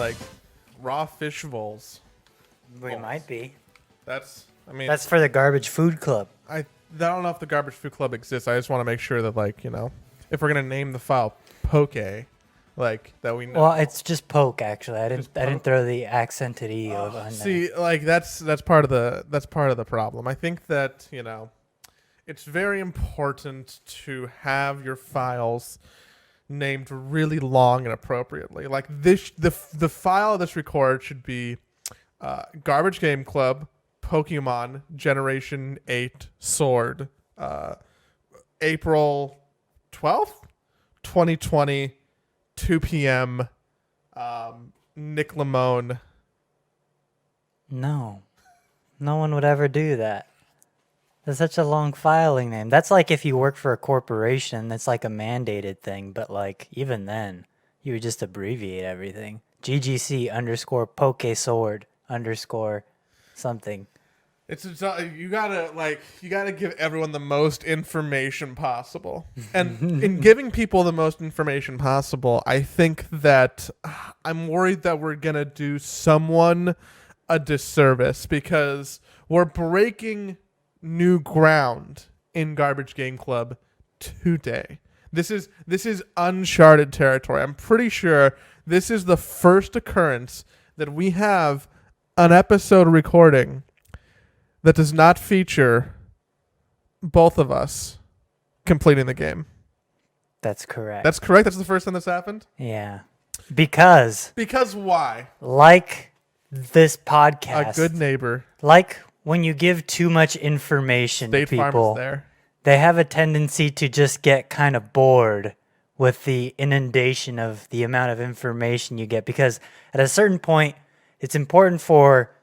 like raw fish bowls. We might be. That's for the Garbage Food Club. I don't know if the Garbage Food Club exists. I just want to make sure that if we're gonna name the file Poke, that we know. Well, it's just poke actually. I didn't throw the accented e of on there. See, that's part of the problem. I think that it's very important to have your files named really long and appropriately. Like this, the file of this record should be Garbage Game Club, Pokemon Generation 8 Sword, April 12th, 2020, 2 p.m. Nick Lamone. No one would ever do that. That's such a long filing name. That's like if you work for a corporation, that's like a mandated thing. But like even then, you would just abbreviate everything. GGC underscore Poke Sword underscore something. You gotta give everyone the most information possible, and in giving people the most information possible, I think that I'm worried that we're gonna do someone a disservice because we're breaking new ground in Garbage Game Club today. This is uncharted territory. I'm pretty sure this is the first occurrence that we have an episode recording that does not feature both of us completing the game. That's correct. That's correct? That's the first time that's happened? Yeah. Because why? Like this podcast. A good neighbor. Like when you give too much information State to Farm people, is there. they have a tendency to just get kind of bored with the inundation of the amount of information you get. Because at a certain point, it's important for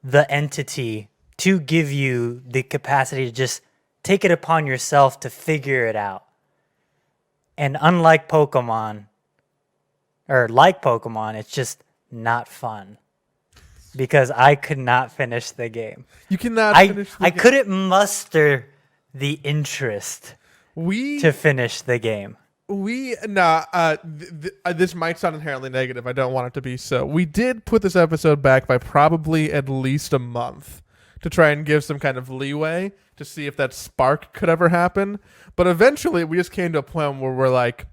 the entity to give you the capacity to just take it upon yourself to figure it out. And unlike Pokemon, it's just not fun. Because I could not finish the game. You cannot finish the game. I couldn't muster the interest to finish the game. This might sound inherently negative. I don't want it to be so. We did put this episode back by probably at least a month to try and give some kind of leeway to see if that spark could ever happen. But eventually we just came to a point where we're like,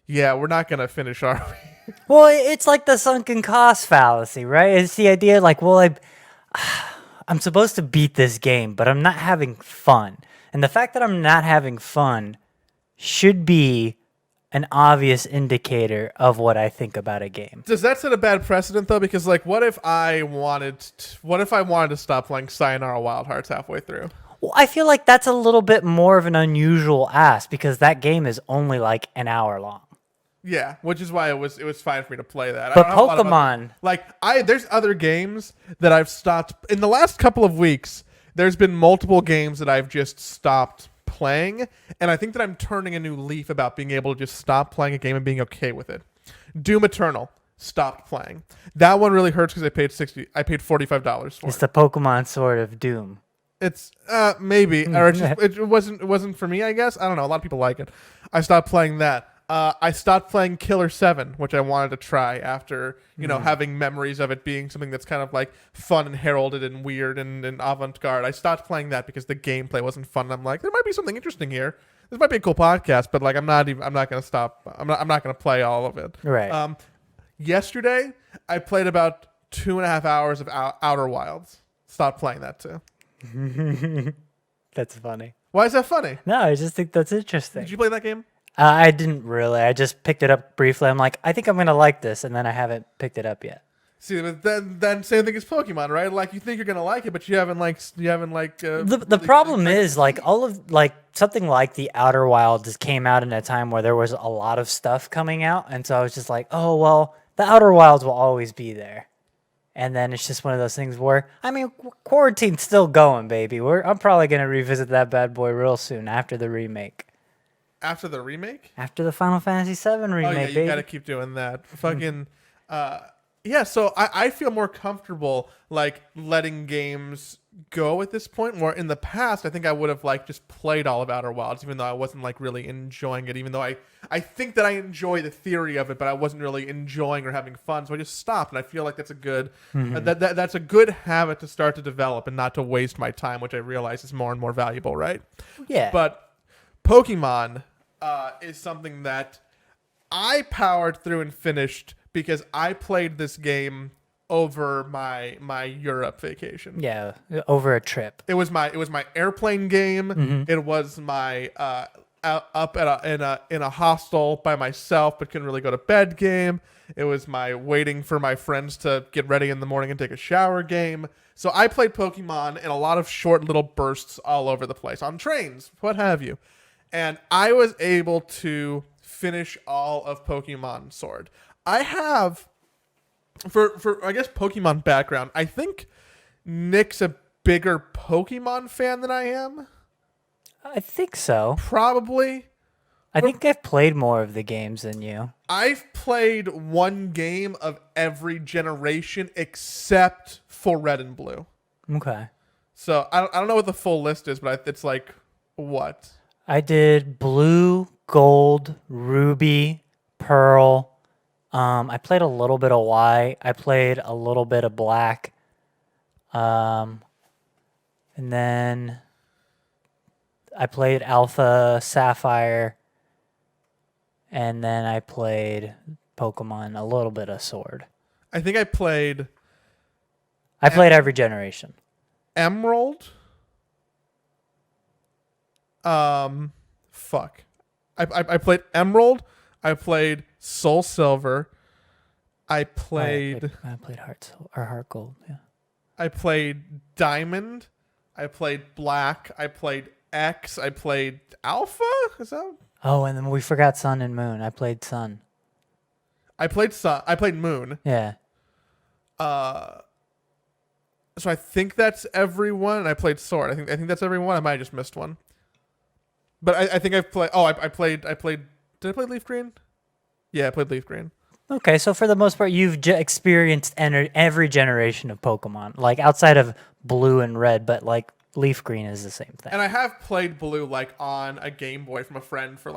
yeah, we're not going to finish, are we? Well, it's like the sunken cost fallacy, right? It's the idea like, well, I'm supposed to beat this game, but I'm not having fun. And the fact that I'm not having fun should be an obvious indicator of what I think about a game. Does that set a bad precedent though? Because what if I wanted to stop playing Sayonara Wild Hearts halfway through? Well, I feel like that's a little bit more of an unusual ask because that game is only like an hour long. Yeah, which is why it was fine for me to play that. But Pokemon, there's other games that I've stopped in the last couple of weeks. There's been multiple games that I've just stopped playing, and I think that I'm turning a new leaf about being able to just stop playing a game and being okay with it. Doom Eternal, stopped playing. That one really hurts because I paid $45 for it. It's the Pokemon Sword of Doom. It's maybe, or it wasn't for me. I guess I don't know. A lot of people like it. I stopped playing that. I stopped playing Killer 7, which I wanted to try after, having memories of it being something that's kind of like fun and heralded and weird and avant-garde. I stopped playing that because the gameplay wasn't fun. And I'm like, there might be something interesting here. This might be a cool podcast, but I'm not going to stop. I'm not going to play all of it. Right. Yesterday, I played about 2.5 hours of Outer Wilds. Stopped playing that too. That's funny. Why is that funny? No, I just think that's interesting. Did you play that game? I didn't really. I just picked it up briefly. I'm like, I think I'm going to like this, and then I haven't picked it up yet. See, but then same thing as Pokemon, right? Like you think you're going to like it, but you haven't the problem is all of something like the Outer Wilds came out in a time where there was a lot of stuff coming out, and so I was just like, oh well, the Outer Wilds will always be there. And then it's just one of those things where, quarantine's still going, baby. I'm probably going to revisit that bad boy real soon after the remake. After the remake? After the Final Fantasy VII remake, oh, yeah, you baby. got to keep doing that. Fucking, Yeah, so I feel more comfortable like letting games go at this point. Where in the past, I think I would have like just played all of Outer Wilds, even though I wasn't like really enjoying it. Even though I think that I enjoy the theory of it, but I wasn't really enjoying or having fun. So I just stopped, and I feel like that's a good that's a good habit to start to develop, and not to waste my time, which I realize is more and more valuable, right? Yeah. But Pokemon is something that I powered through and finished because I played this game over my Europe vacation. Yeah, over a trip. It was my airplane game. It was my up in a hostel by myself but couldn't really go to bed game. It was my waiting for my friends to get ready in the morning and take a shower game. So I played Pokemon in a lot of short little bursts all over the place on trains, what have you. And I was able to finish all of Pokemon Sword. I have, for I guess Pokemon background, I think Nick's a bigger Pokemon fan than I am. I think so. Probably. I think I've played more of the games than you. I've played one game of every generation except for Red and Blue. Okay. So I don't know what the full list is, but it's like, what? I did blue, gold, ruby, pearl. I played a little bit of white. I played a little bit of black. And then I played alpha, sapphire. And then I played Pokemon, a little bit of Sword. I think I played every generation. Emerald. Fuck. I played Emerald. I played Soul Silver. I played Heart Gold. Yeah. I played Diamond. I played Black. I played X. I played Alpha. Is that? Oh, and then we forgot Sun and Moon. I played Sun. I played Sun. I played Moon. Yeah. So I think that's everyone. And I played Sword. I think that's everyone. I might have just missed one. But I think I've played. Oh, I played. Did I play Leaf Green? Yeah, I played Leaf Green. Okay, so for the most part, you've experienced every generation of Pokemon, like outside of Blue and Red, but like Leaf Green is the same thing. And I have played Blue like on a Game Boy from a friend for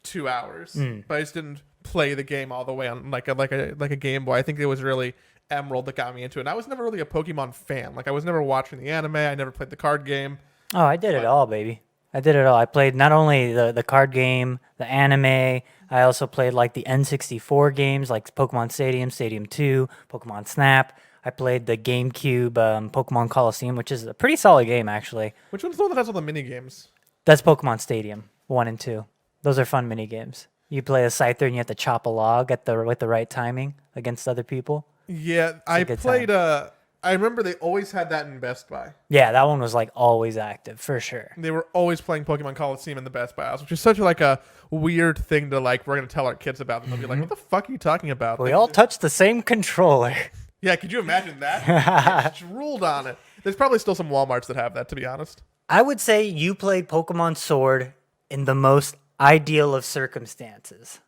2 hours, but I just didn't play the game all the way on like a Game Boy. I think it was really Emerald that got me into it. And I was never really a Pokemon fan. Like I was never watching the anime. I never played the card game. Oh, I did it all, baby. I did it all. I played not only the card game, the anime. I also played like the N64 games, like Pokemon Stadium, Stadium 2, Pokemon Snap. I played the GameCube Pokemon Coliseum, which is a pretty solid game, actually. Which one's the one that has all the mini games? That's Pokemon Stadium 1 and 2. Those are fun mini games. You play a Scyther and you have to chop a log with the right timing against other people. Yeah, I played. I remember they always had that in Best Buy. Yeah, that one was like always active for sure. They were always playing Pokemon Coliseum in the Best Buy house, which is such like a weird thing to like. We're gonna tell our kids about, and they'll be like, "What the fuck are you talking about?" We all touch the same controller. Yeah, could you imagine that? Just ruled on it. There's probably still some Walmarts that have that, to be honest. I would say you played Pokemon Sword in the most ideal of circumstances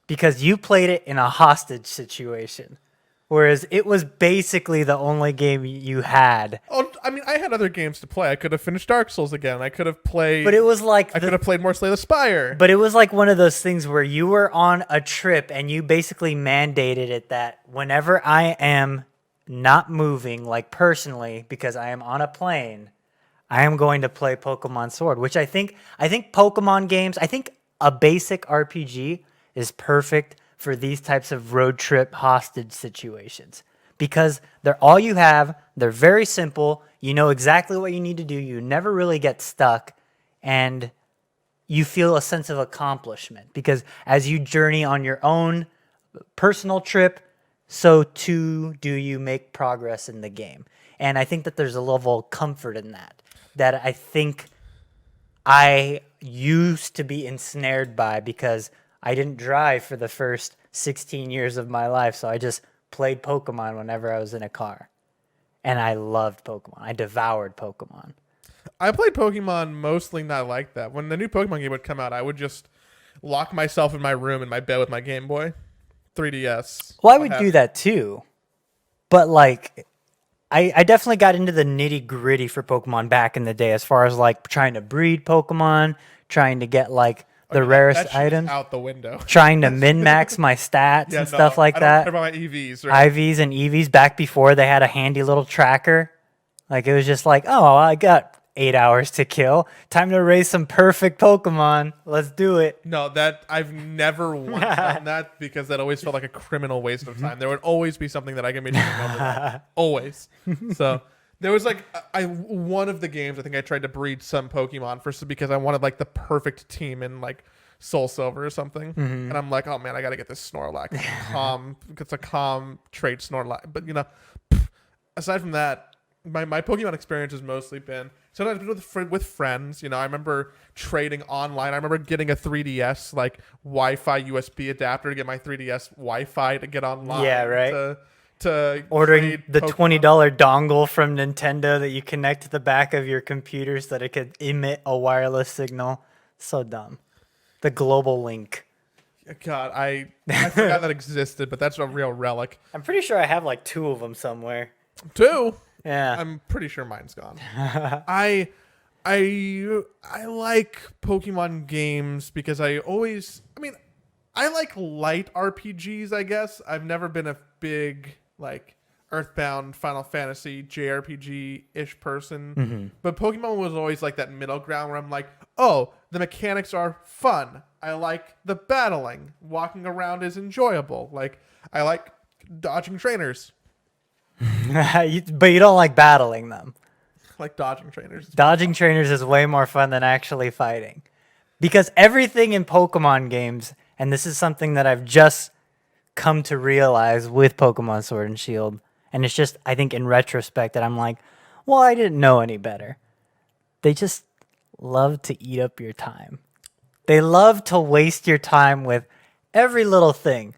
because you played it in a hostage situation. Whereas it was basically the only game you had. Oh, I mean, I had other games to play. I could have finished Dark Souls again. I could have played. But it was like I could have played more Slay the Spire. But it was like one of those things where you were on a trip and you basically mandated it that whenever I am not moving, like personally, because I am on a plane, I am going to play Pokemon Sword, which I think Pokemon games, I think a basic RPG is perfect for these types of road trip hostage situations because they're all you have. They're very simple. You know exactly what you need to do. You never really get stuck and you feel a sense of accomplishment because as you journey on your own personal trip, so too do you make progress in the game. And I think that there's a level of comfort in that I think I used to be ensnared by because I didn't drive for the first 16 years of my life, so I just played Pokemon whenever I was in a car. And I loved Pokemon. I devoured Pokemon. I played Pokemon mostly not like that. When the new Pokemon game would come out, I would just lock myself in my room in my bed with my Game Boy 3DS. Well, I would do that too, but like, I definitely got into the nitty gritty for Pokemon back in the day, as far as like trying to breed Pokemon, trying to get like the rarest that shit is items, out the window. trying to min max my stats and stuff like I don't that. care about my EVs. Right? IVs and EVs back before they had a handy little tracker. Like it was just like, oh, I got 8 hours to kill. Time to raise some perfect Pokemon. Let's do it. No, that I've never once done that because that always felt like a criminal waste of time. There would always be something that I can be doing over that. Always. So there was like one of the games I think I tried to breed some Pokemon for because I wanted like the perfect team in like Soul Silver or something. And I'm like, oh man, I gotta get this Snorlax. It's a calm trait Snorlax. But aside from that, my Pokemon experience has mostly been sometimes with friends. I remember trading online. I remember getting a 3DS like Wi-Fi USB adapter to get my 3DS Wi-Fi to get online. Yeah, right. To ordering the $20 dongle from Nintendo that you connect to the back of your computer so that it could emit a wireless signal. So dumb. The global link. God, I forgot that existed, but that's a real relic. I'm pretty sure I have like 2 of them somewhere. 2? Yeah. I'm pretty sure mine's gone. I like Pokemon games because I like light RPGs, I guess. I've never been a big like Earthbound, Final Fantasy, JRPG-ish person. But Pokemon was always like that middle ground where I'm like, oh, the mechanics are fun. I like the battling. Walking around is enjoyable. Like, I like dodging trainers. But you don't like battling them. Like dodging trainers. Dodging trainers is way more fun than actually fighting. Because everything in Pokemon games, and this is something that I've just come to realize with Pokemon Sword and Shield, and it's just, I think in retrospect that I'm like, well, I didn't know any better. They just love to eat up your time. They love to waste your time with every little thing.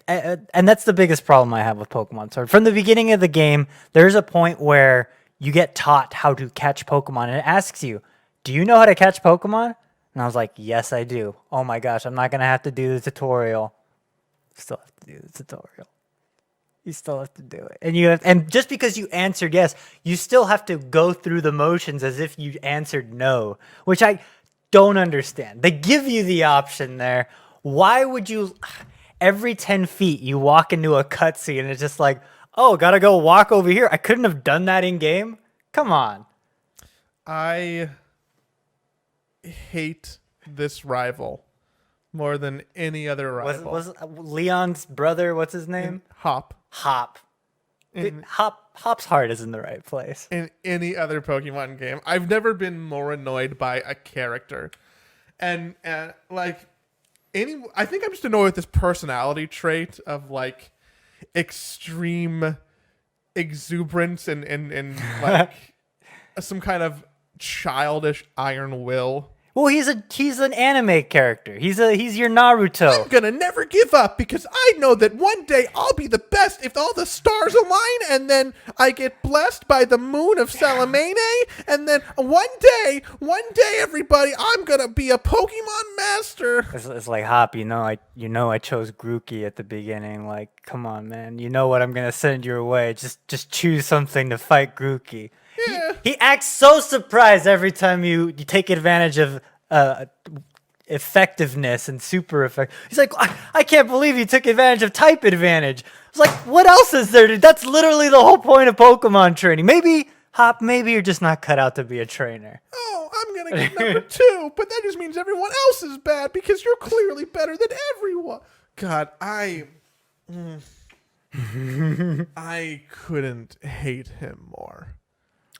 And that's the biggest problem I have with Pokemon Sword. From the beginning of the game, there's a point where you get taught how to catch Pokemon, and it asks you, do you know how to catch Pokemon? And I was like, yes, I do. Oh my gosh, I'm not going to have to do the tutorial. Still have to do the tutorial. You still have to do it. And just because you answered yes, you still have to go through the motions as if you answered no, which I don't understand. They give you the option there. Why would you... Every 10 feet, you walk into a cutscene, and it's just like, oh, gotta go walk over here. I couldn't have done that in game. Come on. I hate this rival more than any other rival. Was Leon's brother? What's his name? Hop. Hop's heart is in the right place. In any other Pokemon game, I've never been more annoyed by a character, and like. I think I'm just annoyed with this personality trait of like extreme exuberance and like some kind of childish iron will. Well, he's an anime character. He's your Naruto. I'm gonna never give up because I know that one day I'll be the best if all the stars align, and then I get blessed by the moon of Salamene, and then one day, everybody, I'm gonna be a Pokemon master. It's like Hop, I chose Grookey at the beginning. Like, come on, man, you know what I'm gonna send your way. Just choose something to fight Grookey. Yeah. He acts so surprised every time you take advantage of effectiveness and super effect. He's like, I can't believe you took advantage of type advantage. It's like, what else is there? That's literally the whole point of Pokemon training. Maybe, Hop, you're just not cut out to be a trainer. Oh, I'm going to get number 2, but that just means everyone else is bad because you're clearly better than everyone. God, I couldn't hate him more.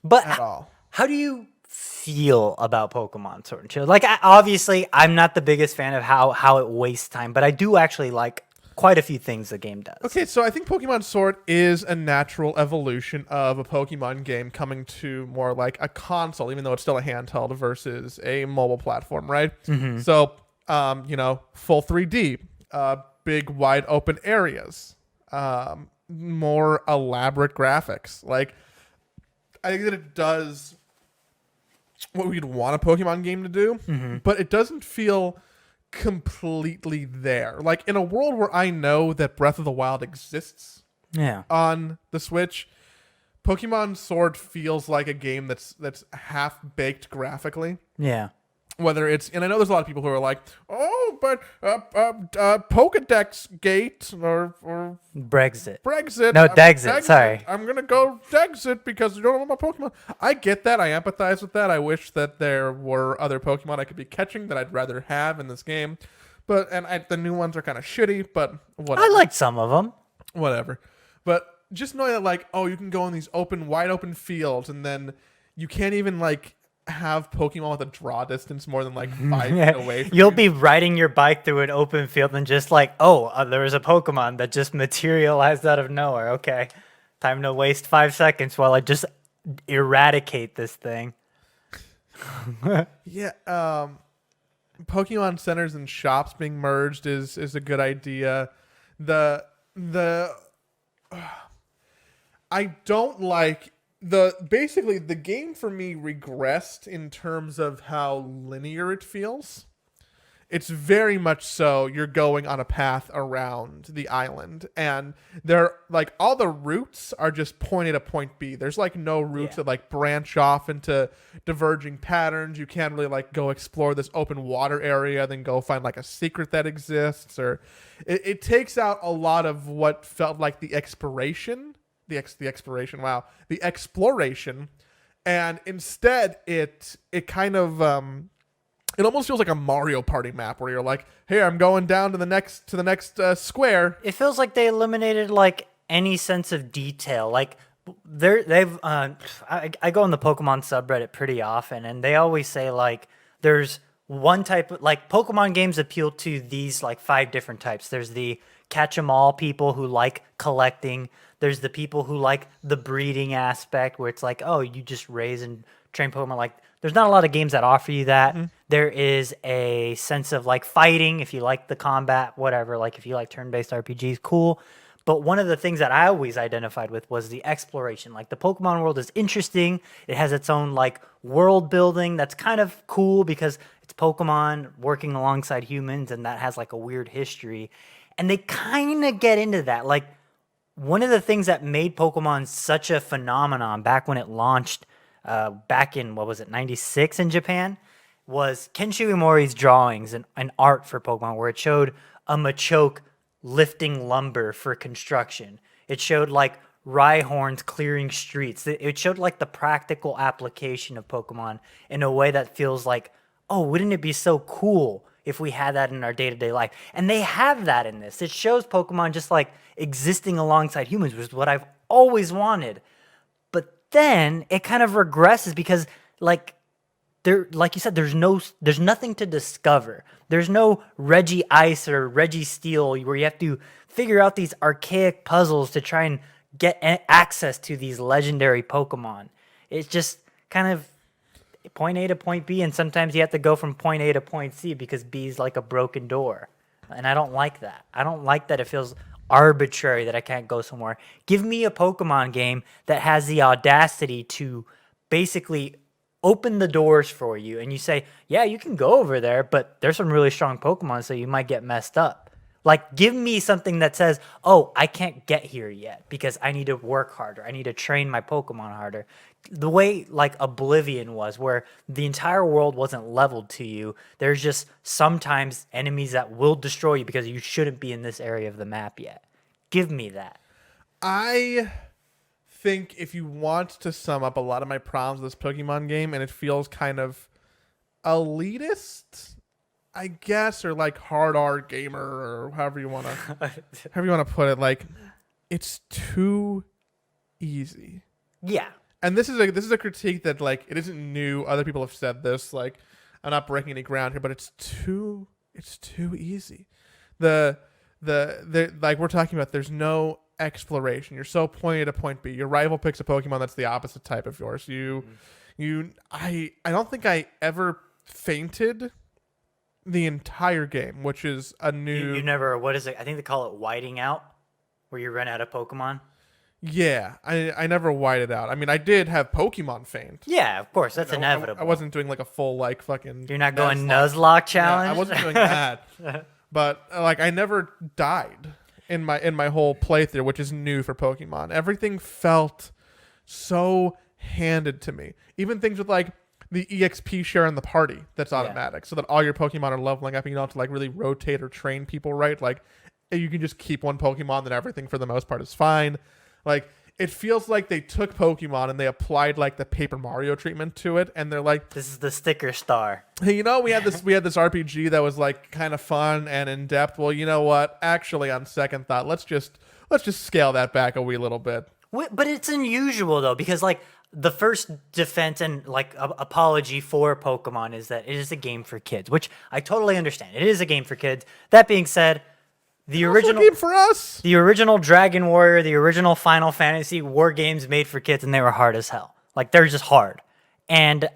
But at all. How do you feel about Pokemon Sword and Shield? Like, obviously, I'm not the biggest fan of how it wastes time, but I do actually like quite a few things the game does. Okay, so I think Pokemon Sword is a natural evolution of a Pokemon game coming to more like a console, even though it's still a handheld versus a mobile platform, right? So, full 3D, big wide open areas, more elaborate graphics, like. I think that it does what we'd want a Pokemon game to do, but it doesn't feel completely there. Like in a world where I know that Breath of the Wild exists Yeah. on the Switch, Pokemon Sword feels like a game that's half baked graphically. Yeah. Whether it's, and I know there's a lot of people who are like, oh, but Pokedex Gate or Brexit. Brexit. No, Dexit. Sorry. I'm gonna go Dexit because you don't know about Pokemon. I get that. I empathize with that. I wish that there were other Pokemon I could be catching that I'd rather have in this game. But the new ones are kind of shitty. But whatever. I liked some of them. Whatever. But just knowing that, like, oh, you can go in these wide open fields, and then you can't even like have Pokemon with a draw distance more than like 5 feet away from You'll you. be riding your bike through an open field and just like, oh, there was a Pokemon that just materialized out of nowhere. Okay. Time to waste 5 seconds while I just eradicate this thing. Yeah, Pokemon centers and shops being merged is a good idea. The I don't like basically the game for me regressed in terms of how linear it feels. It's very much so you're going on a path around the island, and they're like all the routes are just point A to point B. There's like no routes that like branch off into diverging patterns. You can't really like go explore this open water area, then go find like a secret that exists, or it takes out a lot of what felt like the exploration, the exploration, and instead it kind of it almost feels like a Mario Party map where you're like, hey, I'm going down to the next square. It feels like they eliminated like any sense of detail. Like I go on the Pokemon subreddit pretty often, and they always say like there's one type of like Pokemon games appeal to these like 5 different types. There's the catch 'em all people who like collecting. There's the people who like the breeding aspect where it's like, oh, you just raise and train Pokemon. Like there's not a lot of games that offer you that. Mm-hmm. There is a sense of like fighting if you like the combat, whatever. Like if you like turn-based RPGs, cool. But one of the things that I always identified with was the exploration. Like the Pokemon world is interesting. It has its own like world building that's kind of cool because it's Pokemon working alongside humans, and that has like a weird history. And they kind of get into that. Like one of the things that made Pokemon such a phenomenon back when it launched back in, what was it, 96 in Japan, was Kensho Imori's drawings and art for Pokemon, where it showed a Machoke lifting lumber for construction. It showed like Rhyhorns clearing streets. It showed like the practical application of Pokemon in a way that feels like, oh, wouldn't it be so cool if we had that in our day-to-day life? And they have that in this. It shows Pokemon just like existing alongside humans, which is what I've always wanted. But then it kind of regresses because like you said, there's nothing to discover. There's no Reggie Ice or Reggie Steel where you have to figure out these archaic puzzles to try and get access to these legendary Pokemon. It's just kind of point A to point B, and sometimes you have to go from point A to point C because B is like a broken door. And I don't like that. I don't like that it feels arbitrary that I can't go somewhere. Give me a Pokemon game that has the audacity to basically open the doors for you, and you say, yeah, you can go over there, but there's some really strong Pokemon, so you might get messed up. Like, give me something that says, oh, I can't get here yet because I need to work harder. I need to train my Pokemon harder. The way, like, Oblivion was, where the entire world wasn't leveled to you. There's just sometimes enemies that will destroy you because you shouldn't be in this area of the map yet. Give me that. I think if you want to sum up a lot of my problems with this Pokemon game, and it feels kind of elitist, I guess, or like hard art gamer, or however you want to put it, like it's too easy. Yeah. And this is a critique that like it isn't new. Other people have said this. Like I'm not breaking any ground here, but it's too easy. The like we're talking about, there's no exploration. You're so point A to point B. Your rival picks a Pokemon that's the opposite type of yours. I don't think I ever fainted the entire game, which is a new. You never. What is it? I think they call it whiting out, where you run out of Pokemon. Yeah, I never whited out. I mean, I did have Pokemon faint. Yeah, of course, that's inevitable. I wasn't doing like a full like fucking. You're not going Nuzlocke. Nuzlocke Yeah, I challenge. wasn't doing that. But like, I never died in my whole playthrough, which is new for Pokemon. Everything felt so handed to me. Even things with like the EXP share in the party that's automatic, so that all your Pokemon are leveling up, and you don't have to like really rotate or train people right. Like, you can just keep one Pokemon, then everything for the most part is fine. Like, it feels like they took Pokemon and they applied like the Paper Mario treatment to it, and they're like, This is the sticker star. hey, we had this RPG that was like kind of fun and in depth. Well, you know what? Actually, on second thought, let's just scale that back a wee little bit. But it's unusual though, because like the first defense and like apology for Pokemon is that it is a game for kids, which I totally understand. It is a game for kids. That being said, the original game for us. The original Dragon Warrior, the original Final Fantasy were games made for kids, and they were hard as hell. Like, they're just hard. And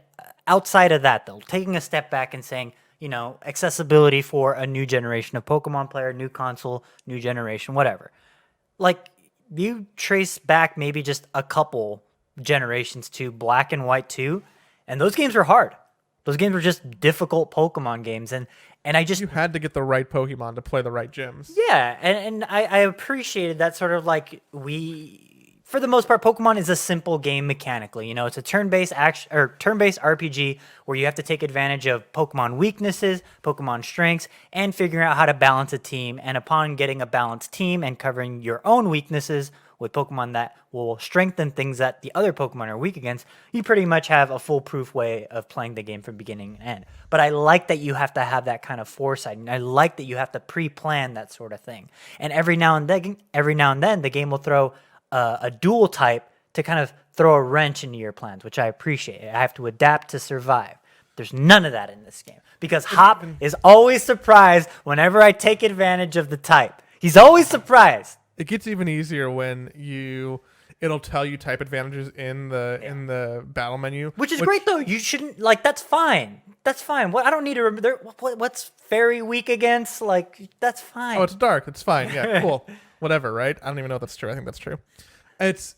outside of that, though, taking a step back and saying, accessibility for a new generation of Pokemon player, new console, new generation, whatever. Like, you trace back maybe just a couple generations to Black and White 2, and those games were hard. Those games were just difficult Pokemon games, and I just... You had to get the right Pokemon to play the right gyms. Yeah, and I appreciated that sort of like for the most part, Pokemon is a simple game mechanically. It's a turn-based action or turn-based RPG where you have to take advantage of Pokemon weaknesses, Pokemon strengths, and figuring out how to balance a team. And upon getting a balanced team and covering your own weaknesses with Pokemon that will strengthen things that the other Pokemon are weak against, you pretty much have a foolproof way of playing the game from beginning to end. But I like that you have to have that kind of foresight, and I like that you have to pre-plan that sort of thing. And every now and then, the game will throw a dual type to kind of throw a wrench into your plans, which I appreciate. I have to adapt to survive. There's none of that in this game because Hop is always surprised whenever I take advantage of the type. He's always surprised. It gets even easier when it'll tell you type advantages in the battle menu, which is great though. You shouldn't that's fine. That's fine. What I don't need to remember what's fairy weak against. Like, that's fine. Oh, it's dark. It's fine. Yeah, cool. Whatever, right? I don't even know if that's true. I think that's true. It's.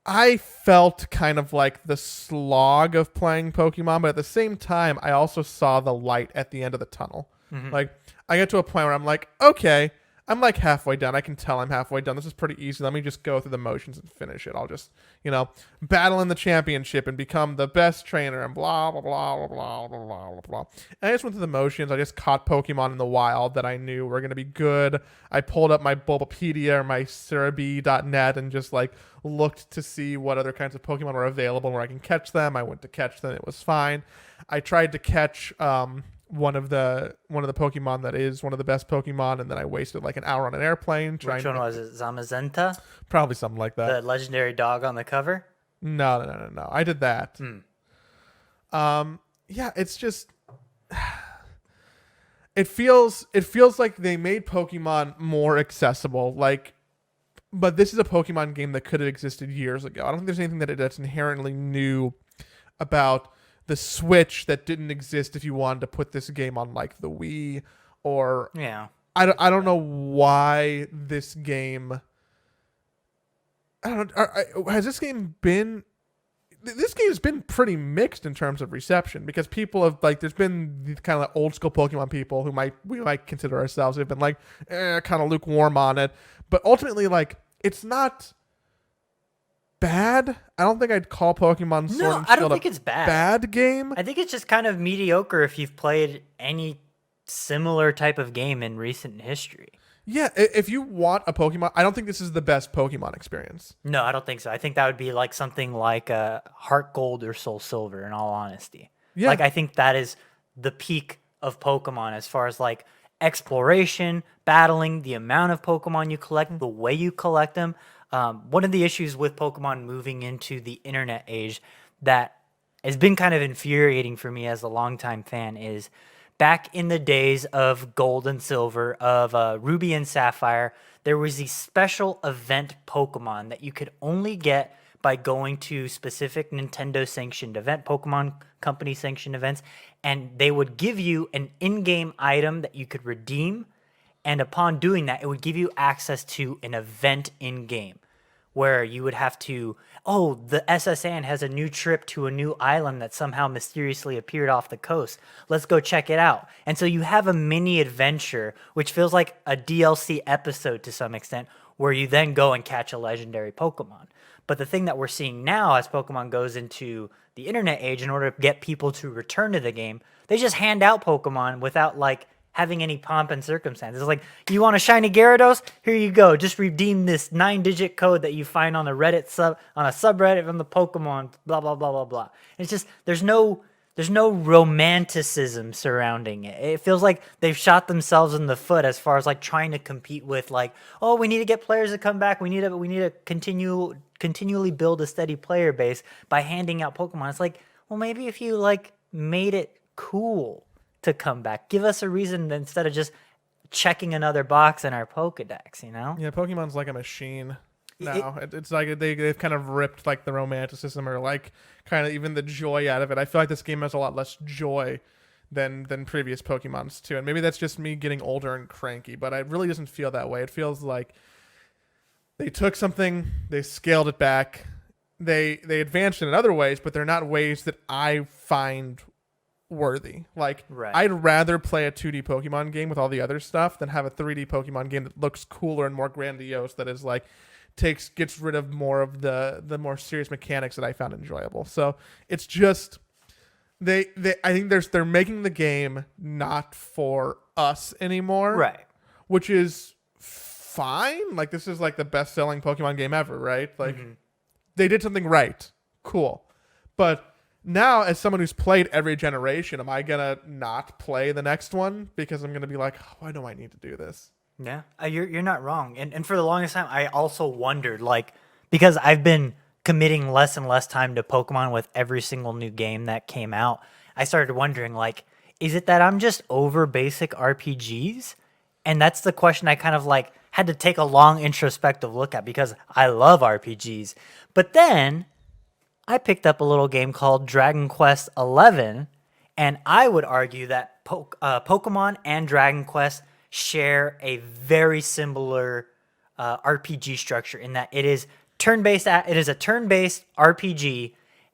I felt kind of like the slog of playing Pokemon, but at the same time, I also saw the light at the end of the tunnel. Mm-hmm. Like, I get to a point where I'm like, okay, I'm like halfway done. I can tell I'm halfway done. This is pretty easy. Let me just go through the motions and finish it. I'll just, battle in the championship and become the best trainer and blah, blah, blah, blah, blah, blah, blah, blah. And I just went through the motions. I just caught Pokemon in the wild that I knew were going to be good. I pulled up my Bulbapedia or my Cerebi.net and just looked to see what other kinds of Pokemon were available where I can catch them. I went to catch them. It was fine. I tried to catch one of the Pokemon that is one of the best Pokemon, and then I wasted like an hour on an airplane trying. Which one was it? Zamazenta? Probably something like that. The legendary dog on the cover? No. I did that. Yeah, it's just it feels like they made Pokemon more accessible. But this is a Pokemon game that could have existed years ago. I don't think there's anything that's inherently new about the Switch that didn't exist if you wanted to put this game on like the Wii or I don't know why this game. I don't know. Has this game been? This game's been pretty mixed in terms of reception because people have there's been these kind of old school Pokemon people who we might consider ourselves have been kind of lukewarm on it, but ultimately it's not bad. I don't think I'd call Pokemon Sword and Shield I don't think it's bad game. I think it's just kind of mediocre if you've played any similar type of game in recent history. Yeah, if you want a Pokemon, I don't think this is the best Pokemon experience. No, I don't think so. I think that would be something like Heart Gold or Soul Silver, in all honesty. Yeah. I think that is the peak of Pokemon as far as exploration, battling, the amount of Pokemon you collect, the way you collect them. One of the issues with Pokemon moving into the internet age that has been kind of infuriating for me as a longtime fan is back in the days of Gold and Silver, of Ruby and Sapphire, there was these special event Pokemon that you could only get by going to specific Nintendo-sanctioned event, Pokemon Company-sanctioned events, and they would give you an in-game item that you could redeem, And upon doing that, it would give you access to an event in game where you would have to, oh, the SSN has a new trip to a new island that somehow mysteriously appeared off the coast. Let's go check it out. And so you have a mini adventure, which feels like a DLC episode to some extent, where you then go and catch a legendary Pokemon. But the thing that we're seeing now as Pokemon goes into the internet age, in order to get people to return to the game, they just hand out Pokemon without like having any pomp and circumstance. It's like, you want a shiny Gyarados? Here you go. Just redeem this 9-digit code that you find on a subreddit from the Pokemon, blah, blah, blah, blah, blah. It's just, there's no romanticism surrounding it. It feels like they've shot themselves in the foot as far as like trying to compete with like, oh, we need to get players to come back. We need to continually build a steady player base by handing out Pokemon. It's like, well, maybe if you like made it cool to come back, give us a reason instead of just checking another box in our Pokedex, you know? Yeah, Pokemon's like a machine now. It's like they've kind of ripped like the romanticism or like kind of even the joy out of it. I feel like this game has a lot less joy than previous Pokemons too. And maybe that's just me getting older and cranky, but it really doesn't feel that way. It feels like they took something, they scaled it back, they advanced it in other ways, but they're not ways that I find worthy. Like, right. I'd rather play a 2D Pokemon game with all the other stuff than have a 3D Pokemon game that looks cooler and more grandiose, that is like gets rid of more of the more serious mechanics that I found enjoyable. So it's just I think they're making the game not for us anymore, right? Which is fine. Like, this is like the best selling Pokemon game ever, right? Like, they did something right, cool. But now, as someone who's played every generation, am I gonna not play the next one because I'm gonna be like, why do I need to do this? Yeah, you're not wrong. And for the longest time, I also wondered, like, because I've been committing less and less time to Pokemon with every single new game that came out, I started wondering, like, is it that I'm just over basic RPGs? And that's the question I kind of like had to take a long introspective look at, because I love RPGs. But then I picked up a little game called Dragon Quest XI, and I would argue that Pokemon and Dragon Quest share a very similar RPG structure in that it is turn-based. It is a turn-based RPG,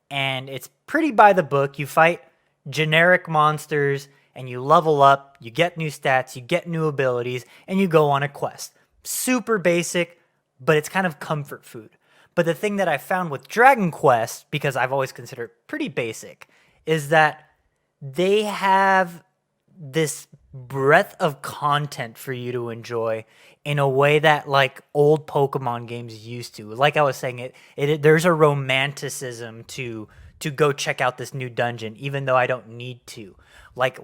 and it's pretty by the book. You fight generic monsters, and you level up. You get new stats. You get new abilities, and you go on a quest. Super basic, but it's kind of comfort food. But the thing that I found with Dragon Quest, because I've always considered it pretty basic, is that they have this breadth of content for you to enjoy in a way that like old Pokemon games used to. Like I was saying, there's a romanticism to go check out this new dungeon, even though I don't need to. Like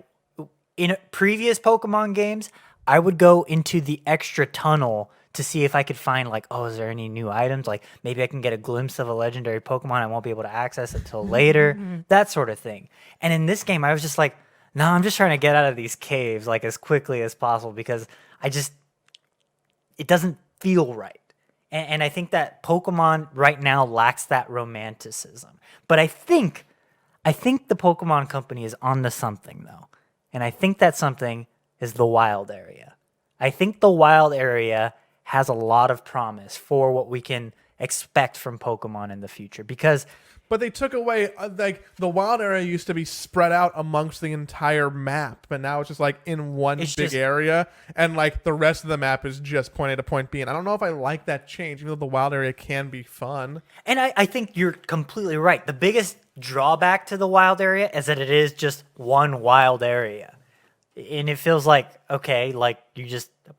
in previous Pokemon games, I would go into the extra tunnel to see if I could find like, oh, is there any new items? Like maybe I can get a glimpse of a legendary Pokemon. I won't be able to access it until later, that sort of thing. And in this game, I was just like, no, I'm just trying to get out of these caves like as quickly as possible, because it doesn't feel right. And I think that Pokemon right now lacks that romanticism. But I think the Pokemon company is onto something though. And I think that something is the wild area. I think the wild area has a lot of promise for what we can expect from Pokemon in the future, because but they took away like the wild area used to be spread out amongst the entire map, but now it's just like in one big area, and like the rest of the map is just point A to point B. And I don't know if I like that change, even though the wild area can be fun. And I think you're completely right. The biggest drawback to the wild area is that it is just one wild area. And it feels like, okay, like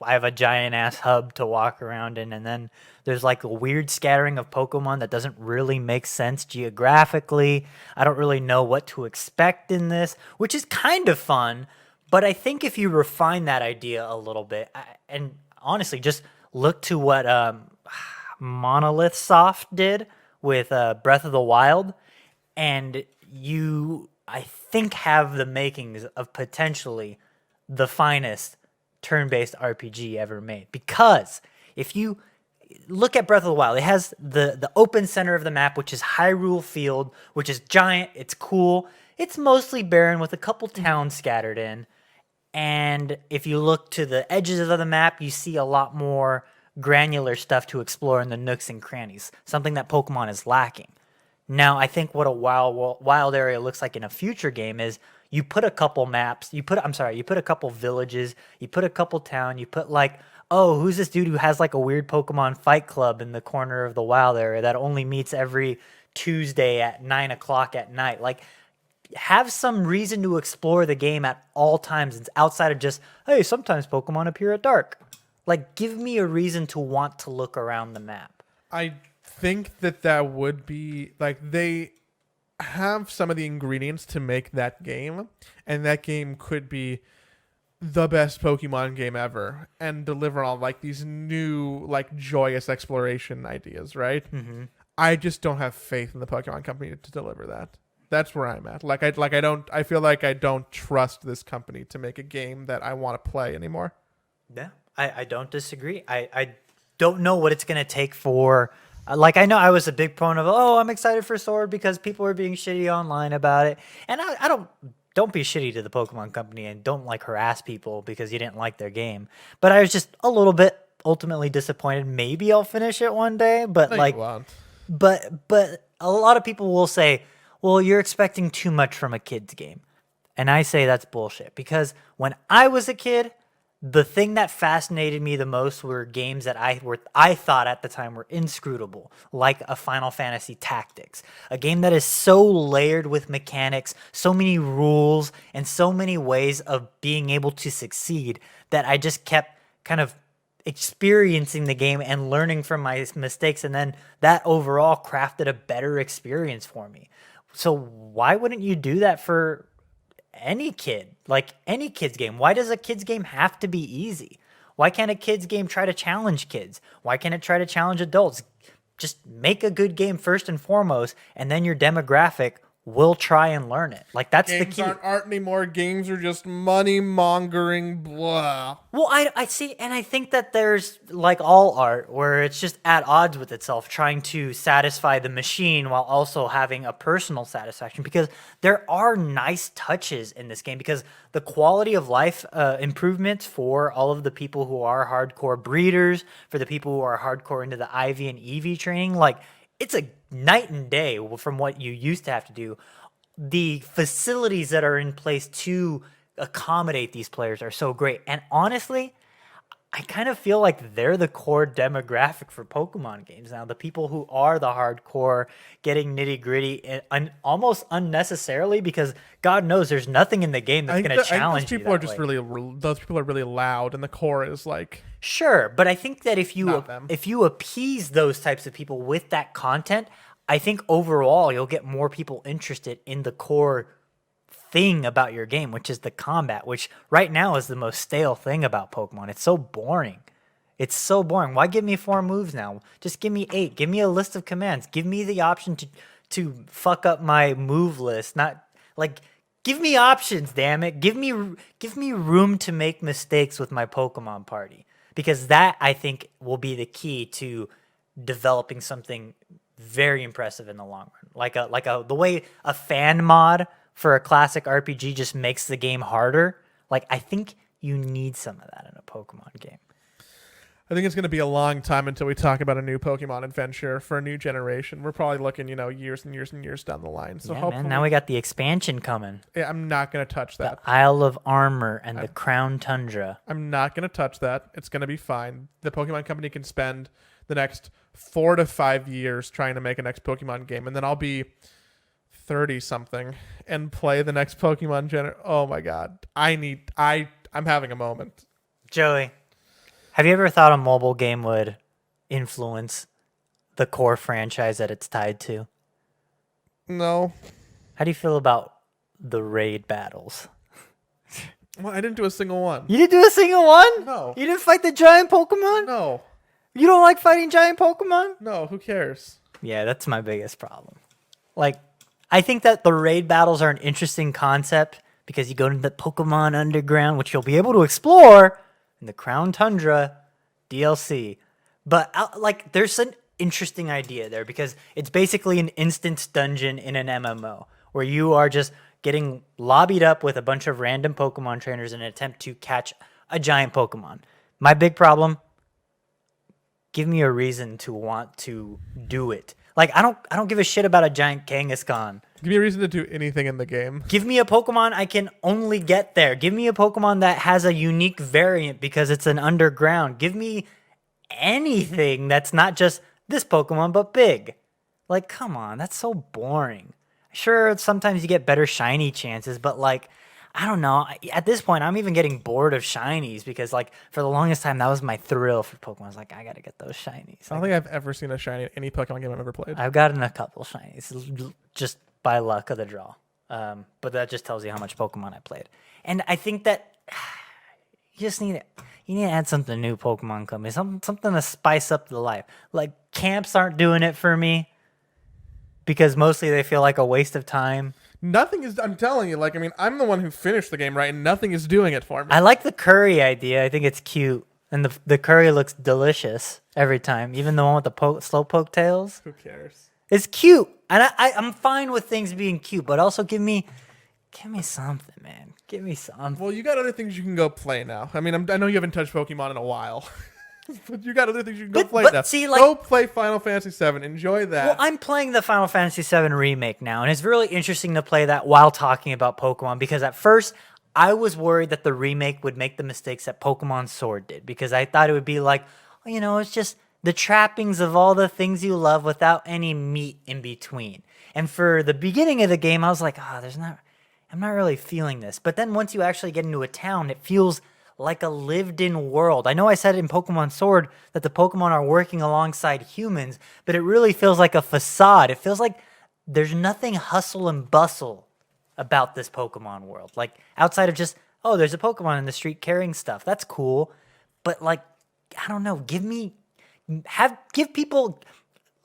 I have a giant ass hub to walk around in, and then there's like a weird scattering of Pokemon that doesn't really make sense geographically. I don't really know what to expect in this, which is kind of fun. But I think if you refine that idea a little bit, and honestly, just look to what Monolith Soft did with Breath of the Wild, and you, I think, have the makings of potentially the finest turn-based RPG ever made. Because if you look at Breath of the Wild, it has the open center of the map, which is Hyrule Field, which is giant, it's cool. It's mostly barren with a couple towns scattered in. And if you look to the edges of the map, you see a lot more granular stuff to explore in the nooks and crannies, something that Pokemon is lacking. Now, I think what a wild area looks like in a future game is you put a couple maps, you put a couple villages, you put a couple town, you put like, oh, who's this dude who has like a weird Pokemon fight club in the corner of the wild area that only meets every Tuesday at 9 o'clock at night? Like, have some reason to explore the game at all times. It's outside of just, hey, sometimes Pokemon appear at dark. Like, give me a reason to want to look around the map. I think that would be like they have some of the ingredients to make that game, and that game could be the best Pokemon game ever and deliver on like these new like joyous exploration ideas, right? Mm-hmm. I just don't have faith in the Pokemon company to deliver that. That's where I'm at. I feel like I don't trust this company to make a game that I want to play anymore. Yeah, I don't disagree. I don't know what it's going to take for, like, I know I was a big proponent of, oh, I'm excited for Sword because people are being shitty online about it. And I don't be shitty to the Pokemon company and don't like harass people because you didn't like their game. But I was just a little bit ultimately disappointed. Maybe I'll finish it one day, but No, like, you won't. but a lot of people will say, well, you're expecting too much from a kid's game. And I say that's bullshit because when I was a kid, the thing that fascinated me the most were games that I thought at the time were inscrutable, like a Final Fantasy Tactics, a game that is so layered with mechanics, so many rules, and so many ways of being able to succeed that I just kept kind of experiencing the game and learning from my mistakes, and then that overall crafted a better experience for me. So why wouldn't you do that for any kid? Like any kid's game. Why does a kid's game have to be easy? Why can't a kid's game try to challenge kids? Why can't it try to challenge adults? Just make a good game first and foremost, and then your demographic will try and learn it. Like that's the Games key. aren't art anymore. Games are just money mongering blah. Well, I see, and I think that there's, like all art, where it's just at odds with itself, trying to satisfy the machine while also having a personal satisfaction, because there are nice touches in this game, because the quality of life improvements for all of the people who are hardcore breeders, for the people who are hardcore into the IV and EV training, like, it's a night and day from what you used to have to do. The facilities that are in place to accommodate these players are so great. And honestly, I kind of feel like they're the core demographic for Pokemon games now. The people who are the hardcore, getting nitty gritty, and almost unnecessarily, because God knows there's nothing in the game that's going to challenge you. Those people are really loud, and the core is like, sure, but I think that if you appease those types of people with that content, I think overall you'll get more people interested in the core thing about your game, which is the combat, which right now is the most stale thing about Pokemon. It's so boring. It's so boring. Why give me 4 moves now? Just give me 8. Give me a list of commands. Give me the option to fuck up my move list. Not like, give me options, damn it. Give me room to make mistakes with my Pokemon party, because that, I think, will be the key to developing something very impressive in the long run. The way a fan mod for a classic RPG just makes the game harder. Like, I think you need some of that in a Pokemon game. I think it's going to be a long time until we talk about a new Pokemon adventure for a new generation. We're probably looking, years and years and years down the line. So yeah, hopefully, man, now we got the expansion coming. Yeah, I'm not going to touch that. The Isle of Armor and the Crown Tundra. I'm not going to touch that. It's going to be fine. The Pokemon Company can spend the next 4 to 5 years trying to make a next Pokemon game, and then I'll be 30-something and play the next Pokemon Oh my God. I'm having a moment. Joey, have you ever thought a mobile game would influence the core franchise that it's tied to? No. How do you feel about the raid battles? Well, I didn't do a single one. You didn't do a single one? No. You didn't fight the giant Pokemon? No. You don't like fighting giant Pokemon? No, who cares? Yeah, that's my biggest problem. Like, I think that the raid battles are an interesting concept because you go into the Pokemon Underground, which you'll be able to explore in the Crown Tundra DLC. But there's an interesting idea there because it's basically an instance dungeon in an MMO where you are just getting lobbied up with a bunch of random Pokemon trainers in an attempt to catch a giant Pokemon. My big problem, give me a reason to want to do it. Like, I don't give a shit about a giant Kangaskhan. Give me a reason to do anything in the game. Give me a Pokemon I can only get there. Give me a Pokemon that has a unique variant because it's an underground. Give me anything that's not just this Pokemon but big. Like, come on, that's so boring. Sure, sometimes you get better shiny chances, but like, I don't know. At this point, I'm even getting bored of shinies because, like, for the longest time, that was my thrill for Pokemon. I was like, I gotta get those shinies. I don't think I've ever seen a shiny in any Pokemon game I've ever played. I've gotten a couple shinies just by luck of the draw. But that just tells you how much Pokemon I played. And I think that you just need to add something new, Pokemon Company, something to spice up the life. Like, camps aren't doing it for me because mostly they feel like a waste of time. Nothing is. I'm telling you, like, I mean, I'm the one who finished the game, right? And nothing is doing it for me. I like the curry idea. I think it's cute. And the curry looks delicious every time. Even the one with the slowpoke tails. Who cares? It's cute. And I'm fine with things being cute, but also give me something, man. Give me something. Well, you got other things you can go play now. I mean, I know you haven't touched Pokemon in a while. But you got other things you can go play now. See, like, go play Final Fantasy VII. Enjoy that. Well, I'm playing the Final Fantasy VII Remake now, and it's really interesting to play that while talking about Pokemon, because at first I was worried that the remake would make the mistakes that Pokemon Sword did, because I thought it would be like, you know, it's just the trappings of all the things you love without any meat in between. And for the beginning of the game, I was like, I'm not really feeling this. But then once you actually get into a town, it feels like a lived-in world. I know I said in Pokemon Sword that the Pokemon are working alongside humans, but it really feels like a facade. It feels like there's nothing hustle and bustle about this Pokemon world. Like, outside of just, oh, there's a Pokemon in the street carrying stuff. That's cool. But, like, I don't know. Give people...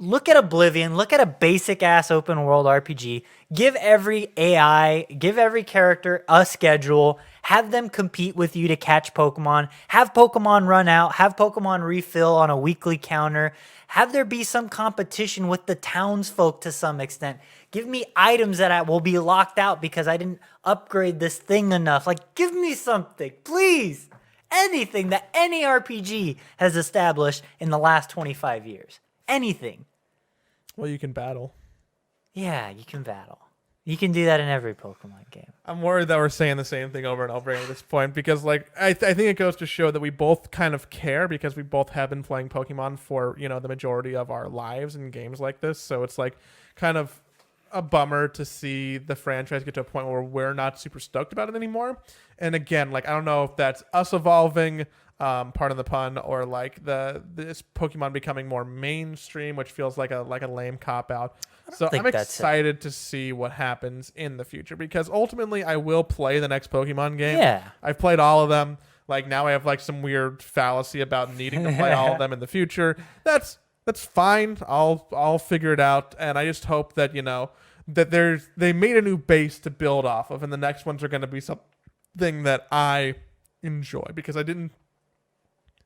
Look at Oblivion, look at a basic-ass open-world RPG, give every AI, give every character a schedule, have them compete with you to catch Pokemon, have Pokemon run out, have Pokemon refill on a weekly counter, have there be some competition with the townsfolk to some extent. Give me items that will be locked out because I didn't upgrade this thing enough. Like, give me something, please. Anything that any RPG has established in the last 25 years. Anything. Well, you can battle. Yeah, you can battle. You can do that in every Pokemon game. I'm worried that we're saying the same thing over and over again at this point because, like, I think it goes to show that we both kind of care because we both have been playing Pokemon for, you know, the majority of our lives in games like this. So it's, like, kind of a bummer to see the franchise get to a point where we're not super stoked about it anymore. And again, like, I don't know if that's us evolving, pardon the pun, or like this Pokemon becoming more mainstream, which feels like a lame cop out. So I'm excited to see what happens in the future because ultimately I will play the next Pokemon game. Yeah, I've played all of them. Like, now I have like some weird fallacy about needing to play all of them in the future. That's fine. I'll figure it out, and I just hope that, you know, that they made a new base to build off of, and the next ones are going to be something that I enjoy because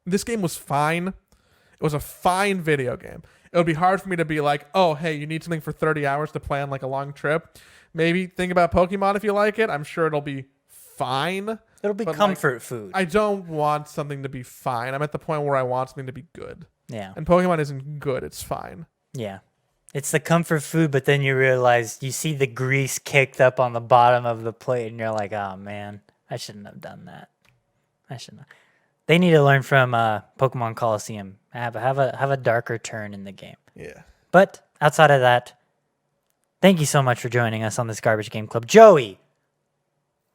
this game was fine. It was a fine video game. It would be hard for me to be like, oh, hey, you need something for 30 hours to plan like a long trip. Maybe think about Pokemon if you like it. I'm sure it'll be fine. It'll be comfort food. I don't want something to be fine. I'm at the point where I want something to be good. Yeah. And Pokemon isn't good. It's fine. Yeah. It's the comfort food, but then you realize you see the grease caked up on the bottom of the plate, and you're like, oh, man, I shouldn't have done that. I shouldn't have. They need to learn from Pokemon Coliseum. Have a darker turn in the game. Yeah. But outside of that, thank you so much for joining us on this Garbage Game Club. Joey,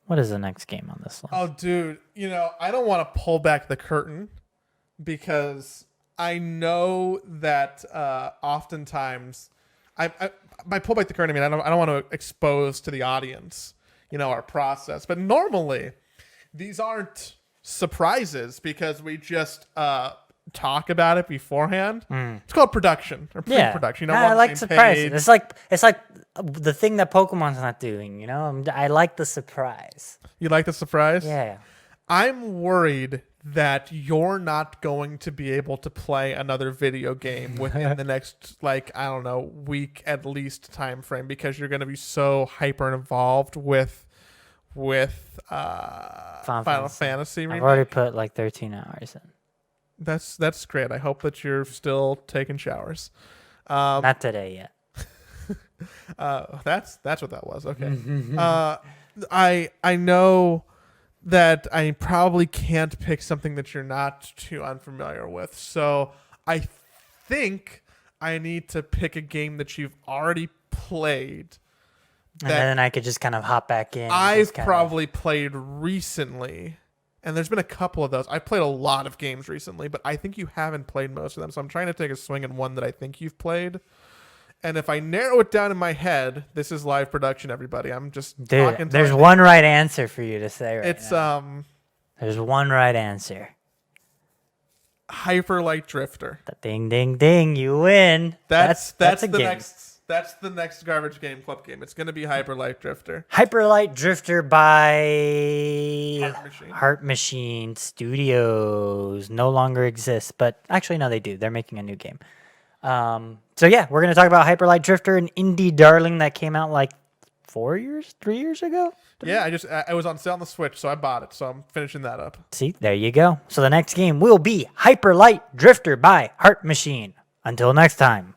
what is the next game on this list? Oh, dude, you know, I don't want to pull back the curtain because I know that oftentimes by pull back the curtain, I mean I don't want to expose to the audience, you know, our process. But normally, these aren't surprises because we just talk about it beforehand. It's called production or pre-production. Yeah. You know, I like surprises. It's like the thing that Pokemon's not doing. You know, I like the surprise. You like the surprise? Yeah. I'm worried that you're not going to be able to play another video game within the next, like, I don't know, week at least time frame, because you're going to be so hyper involved with Final Fantasy I've remake. already put like 13 hours in. That's great. I hope that you're still taking showers. Not today yet. That's what that was. Okay. I know that I probably can't pick something that you're not too unfamiliar with. So I think I need to pick a game that you've already played. And then I could just kind of hop back in. I've probably played recently. And there's been a couple of those. I played a lot of games recently, but I think you haven't played most of them. So I'm trying to take a swing at one that I think you've played. And if I narrow it down in my head, this is live production, everybody. I'm just talking. There's one right answer for you to say right now. It's There's one right answer. Hyper Light Drifter. Ding ding ding! You win. That's a the game. That's the next Garbage Game Club game. It's going to be Hyper Light Drifter. Hyper Light Drifter by Heart Machine. Heart Machine Studios no longer exists, but actually no, they do. They're making a new game. So yeah, we're gonna talk about Hyper Light Drifter, an indie darling that came out like 3 years ago. Yeah, I was on sale on the Switch, so I bought it. So I'm finishing that up. See, there you go. So the next game will be Hyper Light Drifter by Heart Machine. Until next time.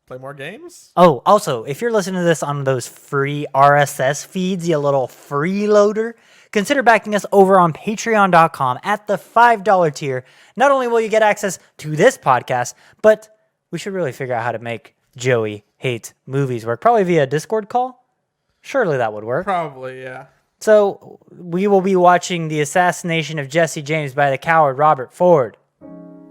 Play more games? Oh, also, if you're listening to this on those free RSS feeds, you little freeloader, consider backing us over on patreon.com at the $5 tier. Not only will you get access to this podcast, but we should really figure out how to make Joey Hates Movies work. Probably via Discord call. Surely that would work. Probably, yeah. So we will be watching The Assassination of Jesse James by the coward Robert Ford.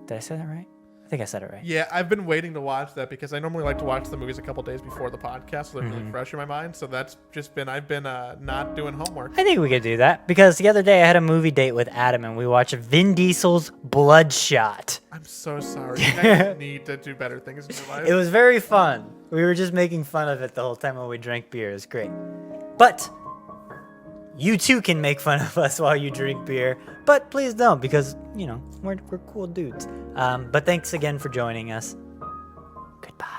Did I say that right? I think I said it right. Yeah, I've been waiting to watch that because I normally like to watch the movies a couple days before the podcast, so they're really fresh in my mind. So that's just been, I've been not doing homework. I think we could do that because the other day I had a movie date with Adam and we watched Vin Diesel's Bloodshot. I'm so sorry. You guys need to do better things in your life. It was very fun. We were just making fun of it the whole time when we drank beer. It was great. But you too can make fun of us while you drink beer, but please don't because, you know, we're cool dudes. But thanks again for joining us. Goodbye.